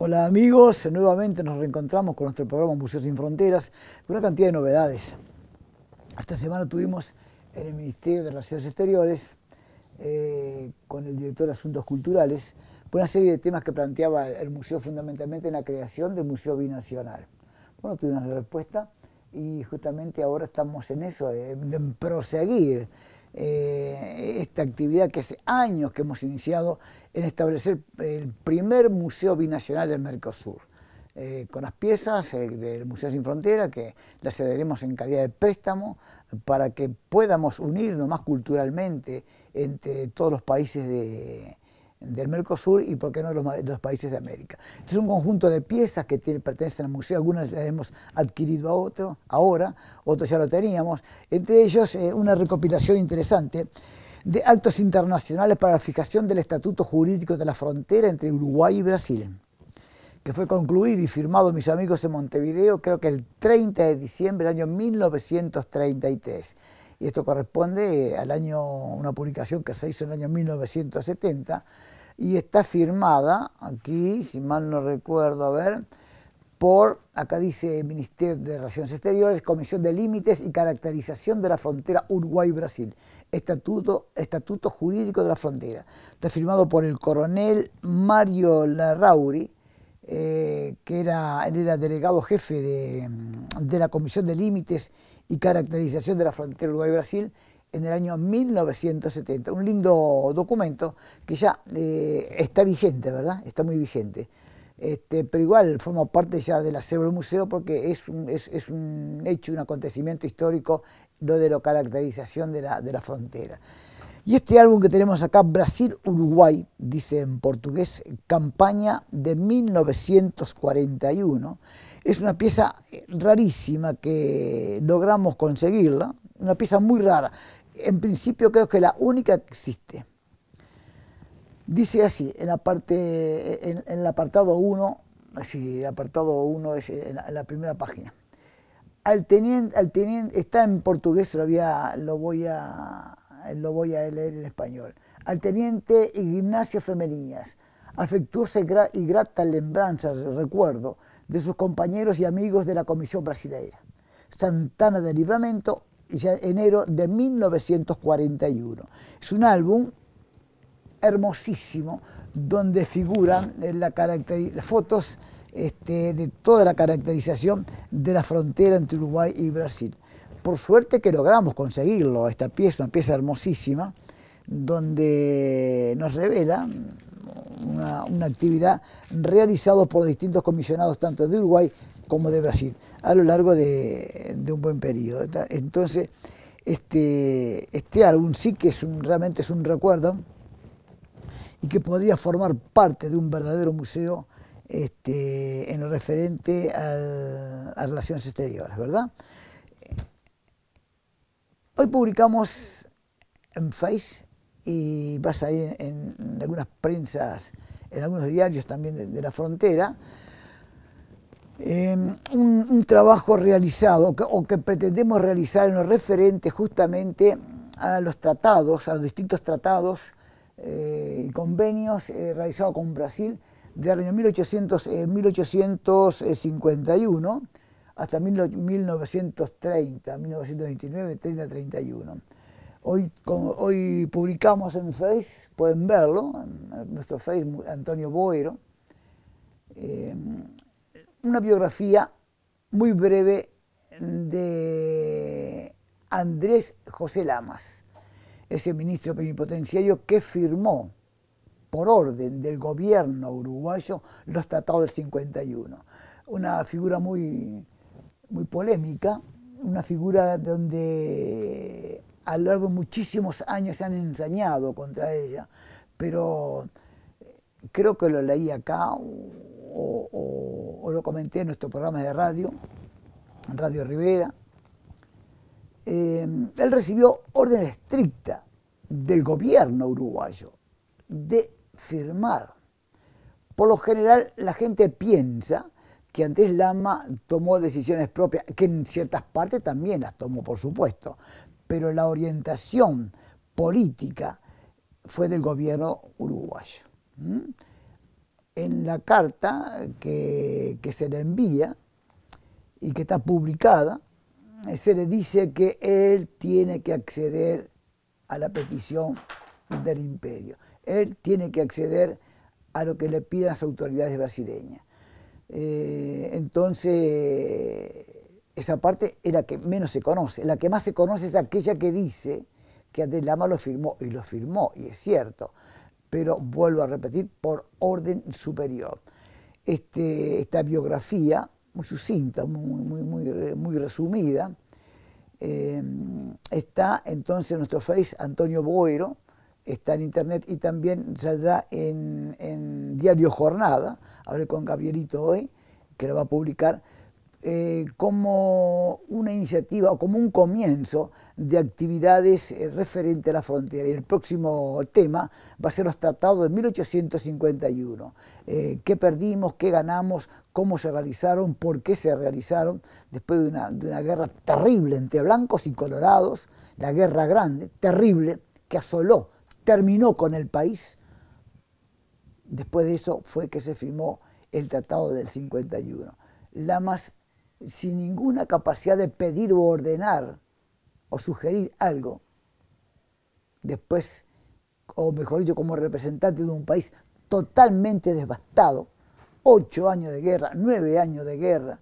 Hola amigos, nuevamente nos reencontramos con nuestro programa Museos Sin Fronteras, con una cantidad de novedades. Esta semana tuvimos en el Ministerio de Relaciones Exteriores, con el director de Asuntos Culturales, una serie de temas que planteaba el museo fundamentalmente en la creación del Museo Binacional. Bueno, tuvimos una respuesta y justamente ahora estamos en eso, de proseguir esta actividad que hace años que hemos iniciado en establecer el primer museo binacional del Mercosur, con las piezas del Museo Sin Frontera, que las cederemos en calidad de préstamo para que podamos unirnos más culturalmente entre todos los países del Mercosur y, por qué no, los países de América. Este es un conjunto de piezas que pertenecen al museo, algunas las hemos adquirido ahora, otras ya lo teníamos, entre ellos una recopilación interesante de actos internacionales para la fijación del estatuto jurídico de la frontera entre Uruguay y Brasil, que fue concluido y firmado, mis amigos, en Montevideo, creo que el 30 de diciembre del año 1933. Y esto corresponde al año, una publicación que se hizo en el año 1970, y está firmada aquí, si mal no recuerdo, a ver, por, acá dice Ministerio de Relaciones Exteriores, Comisión de Límites y Caracterización de la Frontera Uruguay-Brasil, Estatuto Jurídico de la Frontera. Está firmado por el coronel Mario Larrauri, que él era delegado jefe de la Comisión de Límites y Caracterización de la Frontera Uruguay-Brasil en el año 1970. Un lindo documento que ya está vigente, ¿verdad? Está muy vigente. Pero igual forma parte ya del acervo del museo porque es un hecho, un acontecimiento histórico, lo de la caracterización de la frontera. Y este álbum que tenemos acá, Brasil-Uruguay, dice en portugués, campaña de 1941, es una pieza rarísima que logramos conseguirla, una pieza muy rara. En principio creo que la única que existe. Dice así, en el apartado 1, así, el apartado 1 es en la primera página. Al teniente, está en portugués, lo voy a leer en español. Al teniente Ignacio Femenías, afectuosa y grata lembranza, recuerdo, de sus compañeros y amigos de la Comisión Brasileira. Santana del Livramento, enero de 1941. Es un álbum hermosísimo, donde figuran fotos de toda la caracterización de la frontera entre Uruguay y Brasil. Por suerte que logramos conseguirlo, esta pieza, una pieza hermosísima, donde nos revela una actividad realizada por distintos comisionados, tanto de Uruguay como de Brasil, a lo largo de un buen periodo. Entonces, este álbum sí que realmente es un recuerdo y que podría formar parte de un verdadero museo en lo referente a relaciones exteriores, ¿verdad? Hoy publicamos en Face y va a salir en algunas prensas, en algunos diarios también de la frontera, un trabajo realizado o que pretendemos realizar en lo referente justamente a los tratados, a los distintos tratados y convenios realizados con Brasil del año 1851 hasta 1930, 1929, 30, 31. Hoy publicamos en Face, pueden verlo, en nuestro Face, Antonio Boero, una biografía muy breve de Andrés José Lamas, ese ministro plenipotenciario que firmó por orden del gobierno uruguayo los tratados del 51. Una figura muy polémica, una figura donde a lo largo de muchísimos años se han ensañado contra ella, pero creo que lo leí acá o lo comenté en nuestro programa de radio, en Radio Rivera. Él recibió orden estricta del gobierno uruguayo de firmar. Por lo general la gente piensa que Andrés Lama tomó decisiones propias, que en ciertas partes también las tomó, por supuesto, pero la orientación política fue del gobierno uruguayo. en la carta que se le envía y que está publicada, se le dice que él tiene que acceder a la petición del imperio. Él tiene que acceder a lo que le piden las autoridades brasileñas. Entonces, esa parte es la que menos se conoce. La que más se conoce es aquella que dice que Andrés Lama lo firmó, y es cierto, pero vuelvo a repetir, por orden superior. Esta biografía, muy sucinta, muy resumida, está entonces en nuestro Face, Antonio Boero, está en internet y también saldrá en Diario Jornada, hablé con Gabrielito hoy, que lo va a publicar, como una iniciativa o como un comienzo de actividades referente a la frontera. Y el próximo tema va a ser los tratados de 1851. ¿Qué perdimos? ¿Qué ganamos? ¿Cómo se realizaron? ¿Por qué se realizaron? Después de una guerra terrible entre blancos y colorados, la guerra grande, terrible, que asoló, terminó con el país. Después de eso fue que se firmó el Tratado del 51. Lamas, sin ninguna capacidad de pedir o ordenar o sugerir algo, después, o mejor dicho, como representante de un país totalmente devastado, 8 años de guerra, 9 años de guerra,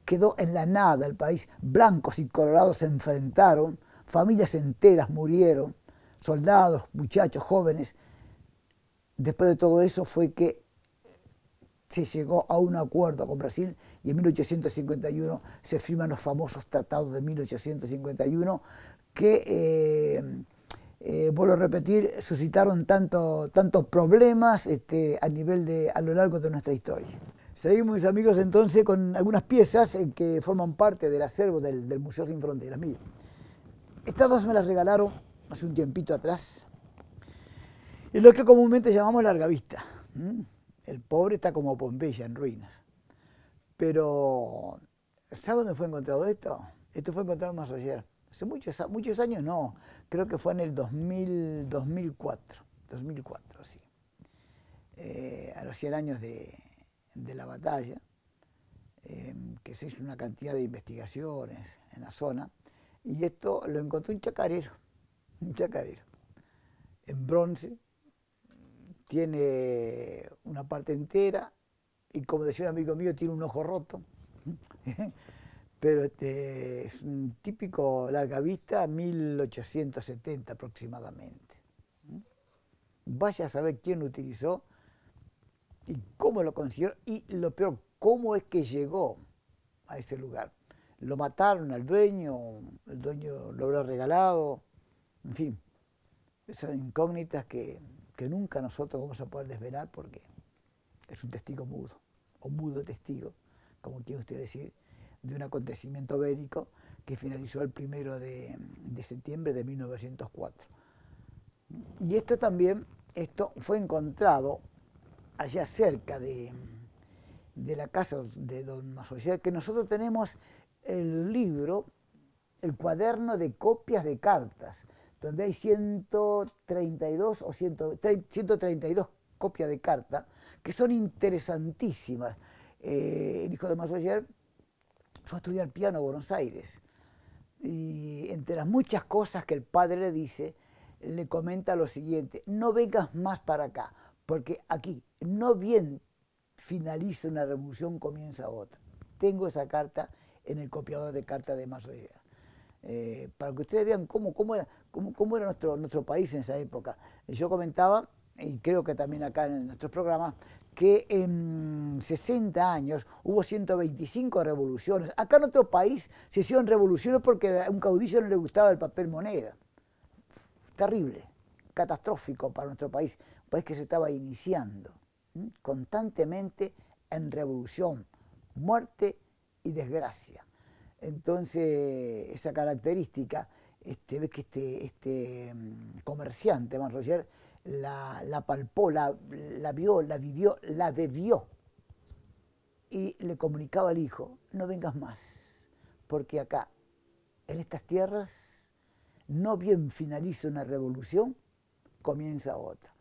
quedó en la nada el país, blancos y colorados se enfrentaron, familias enteras murieron, soldados, muchachos, jóvenes. Después de todo eso fue que se llegó a un acuerdo con Brasil y en 1851 se firman los famosos tratados de 1851 que, vuelvo a repetir, suscitaron tantos problemas a lo largo de nuestra historia. Seguimos, mis amigos, entonces con algunas piezas que forman parte del acervo del Museo Sin Fronteras. Miren, estas dos me las regalaron hace un tiempito atrás, es lo que comúnmente llamamos larga vista. El pobre está como Pompeya, en ruinas. Pero, ¿sabe dónde fue encontrado esto? Esto fue encontrado en Massoyer. Hace muchos años no, creo que fue en el 2004, sí. A los 100 años de la batalla, que se hizo una cantidad de investigaciones en la zona, y esto lo encontró un chacarero, en bronce, tiene una parte entera y, como decía un amigo mío, tiene un ojo roto. Pero es un típico larga vista, 1870 aproximadamente. Vaya a saber quién lo utilizó y cómo lo consiguió, y lo peor, cómo es que llegó a ese lugar. Lo mataron al dueño, el dueño lo habrá regalado, en fin, son incógnitas que nunca nosotros vamos a poder desvelar porque es un testigo mudo, o mudo testigo, como quiere usted decir, de un acontecimiento bélico que finalizó el 1 de septiembre de 1904. Y esto fue encontrado allá cerca de la casa de don Massoyer, que nosotros tenemos el libro, el cuaderno de copias de cartas, donde hay 132 o 132 copias de cartas, que son interesantísimas. El hijo de Massoyer fue a estudiar piano a Buenos Aires, y entre las muchas cosas que el padre le dice, le comenta lo siguiente: no vengas más para acá, porque aquí, no bien finaliza una revolución, comienza otra. Tengo esa carta en el copiador de cartas de Massoyer. Para que ustedes vean cómo era nuestro país en esa época. Yo comentaba, y creo que también acá en nuestros programas, que en 60 años hubo 125 revoluciones. Acá en nuestro país se hicieron revoluciones porque a un caudillo no le gustaba el papel moneda. Terrible, catastrófico para nuestro país, un país que se estaba iniciando constantemente en revolución, muerte y desgracia. Entonces, esa característica, ves que este comerciante, Massoyer, la palpó, la vio, la vivió, la bebió, y le comunicaba al hijo: no vengas más, porque acá, en estas tierras, no bien finaliza una revolución, comienza otra.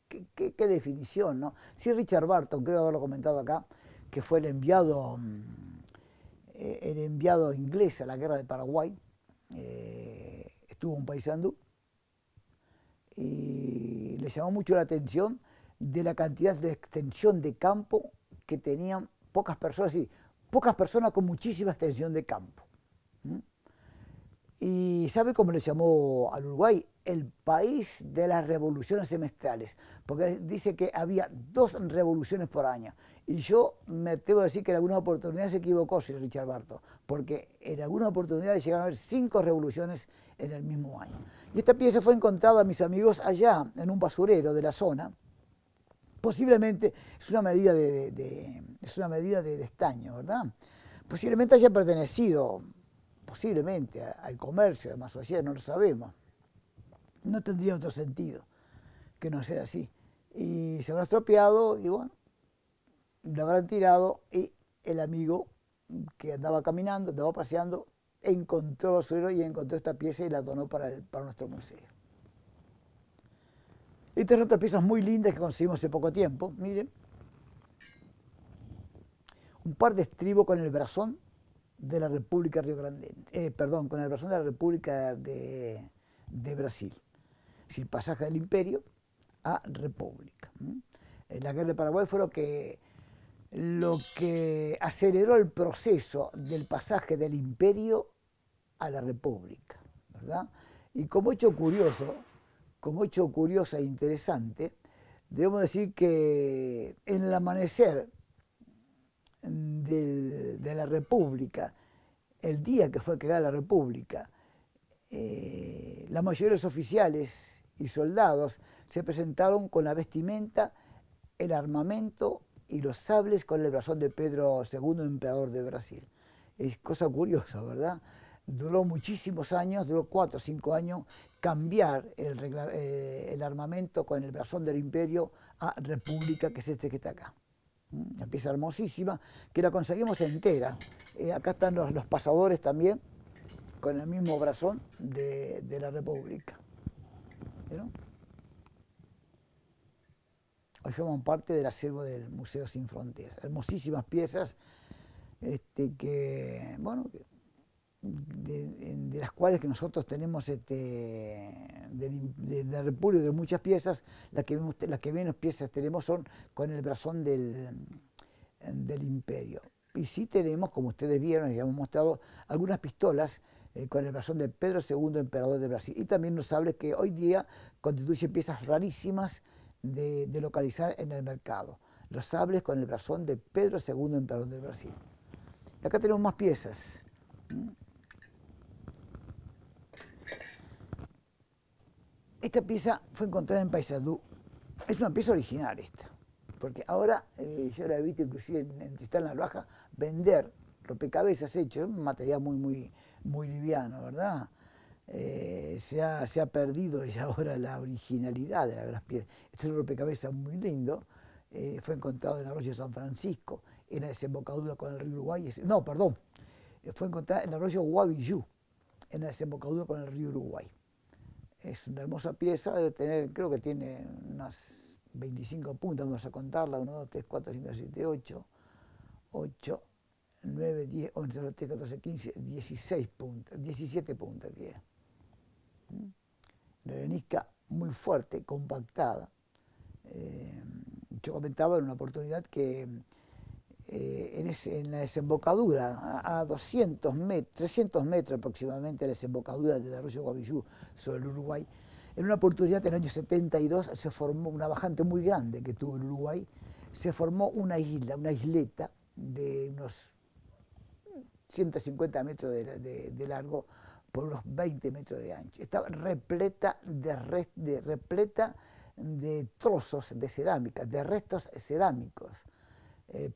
qué definición, ¿no? Sí, Richard Barton, creo haberlo comentado acá, que fue el enviado inglés a la guerra de Paraguay, estuvo en Paysandú, y le llamó mucho la atención de la cantidad de extensión de campo que tenían pocas personas, sí, pocas personas con muchísima extensión de campo. ¿Mm? ¿Y sabe cómo le llamó al Uruguay? El país de las revoluciones semestrales, porque dice que había 2 revoluciones por año. Y yo me atrevo a decir que en algunas oportunidades se equivocó, señor Richard Barton, porque en algunas oportunidades llegaron a haber 5 revoluciones en el mismo año. Y esta pieza fue encontrada, mis amigos, allá en un basurero de la zona. Posiblemente es una medida de estaño, ¿verdad? Posiblemente haya pertenecido, posiblemente, al comercio de Mazoyer, no lo sabemos. No tendría otro sentido que no ser así. Y se habrá estropeado y bueno, lo habrán tirado y el amigo que andaba caminando, andaba paseando, encontró el basurero y encontró esta pieza y la donó para nuestro museo. Estas son otras piezas muy lindas que conseguimos hace poco tiempo, miren. Un par de estribos con el brazón de la República Riograndense, perdón, con el brazón de la República de Brasil. Es el pasaje del imperio a república. La guerra de Paraguay fue lo que aceleró el proceso del pasaje del imperio a la república, ¿verdad? Y como hecho curioso e interesante, debemos decir que en el amanecer de la república, el día que fue creada la república, la mayoría de los oficiales y soldados se presentaron con la vestimenta, el armamento y los sables con el blasón de Pedro II, emperador de Brasil. Es cosa curiosa, ¿verdad? Duró muchísimos años, duró 4 o 5 años, cambiar el armamento con el blasón del imperio a república, que es este que está acá. Una pieza hermosísima, que la conseguimos entera. Acá están los pasadores también, con el mismo brazón de la república. ¿Vieron? Hoy forman parte del acervo del Museo Sin Fronteras. Hermosísimas piezas de las cuales que nosotros tenemos de la República, de muchas piezas, las que menos piezas tenemos son con el blasón del imperio. Y sí tenemos, como ustedes vieron, y hemos mostrado, algunas pistolas con el blasón de Pedro II, emperador de Brasil. Y también los sables que hoy día constituyen piezas rarísimas de localizar en el mercado. Los sables con el blasón de Pedro II, emperador de Brasil. Y acá tenemos más piezas. Esta pieza fue encontrada en Paysandú. Es una pieza original esta, porque ahora yo la he visto inclusive en Tristán La Baja vender rompecabezas hechos, un material muy liviano, ¿verdad? Se ha perdido ya ahora la originalidad de las piezas. Este es un rompecabezas muy lindo, fue encontrado en el arroyo San Francisco, en la desembocadura con el río Uruguay. No, perdón, fue encontrada en el arroyo Guavillú, en la desembocadura con el río Uruguay. Es una hermosa pieza, debe tener, creo que tiene unas 25 puntas, vamos a contarla, 1, 2, 3, 4, 5, 6, 7, 8, 9, 10, 11, 12, 13, 14, 15, 16 puntas, 17 puntas tiene. Una arenisca muy fuerte, compactada. Yo comentaba en una oportunidad que en la desembocadura, a 300 metros aproximadamente, la desembocadura del arroyo Guavillú sobre el Uruguay, en una oportunidad en el año 72 se formó una bajante muy grande que tuvo el Uruguay, se formó una isleta de unos 150 metros de largo por unos 20 metros de ancho. Estaba repleta de trozos de cerámica, de restos cerámicos.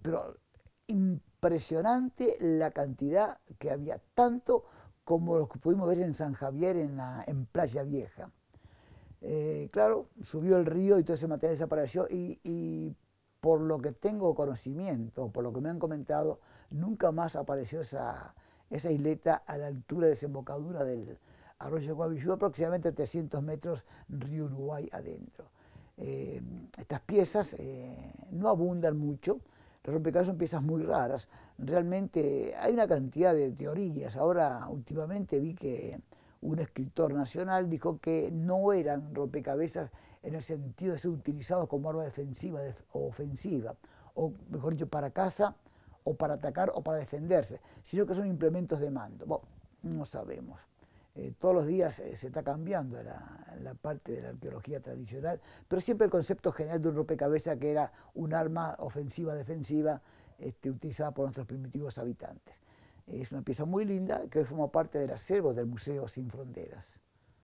Pero impresionante la cantidad que había, tanto como los que pudimos ver en San Javier, en Playa Vieja. Claro, subió el río y todo ese material desapareció y por lo que tengo conocimiento, por lo que me han comentado, nunca más apareció esa isleta a la altura de desembocadura del arroyo Guavillú, aproximadamente 300 metros río Uruguay adentro. Estas piezas no abundan mucho, los rompecabezas son piezas muy raras. Realmente hay una cantidad de teorías. Ahora, últimamente vi que un escritor nacional dijo que no eran rompecabezas en el sentido de ser utilizados como arma defensiva o ofensiva, o mejor dicho, para caza, o para atacar, o para defenderse, sino que son implementos de mando. Bueno, no sabemos. Todos los días se está cambiando la parte de la arqueología tradicional, pero siempre el concepto general de un rompecabezas que era un arma ofensiva-defensiva utilizada por nuestros primitivos habitantes. Es una pieza muy linda que forma parte del acervo del Museo Sin Fronteras.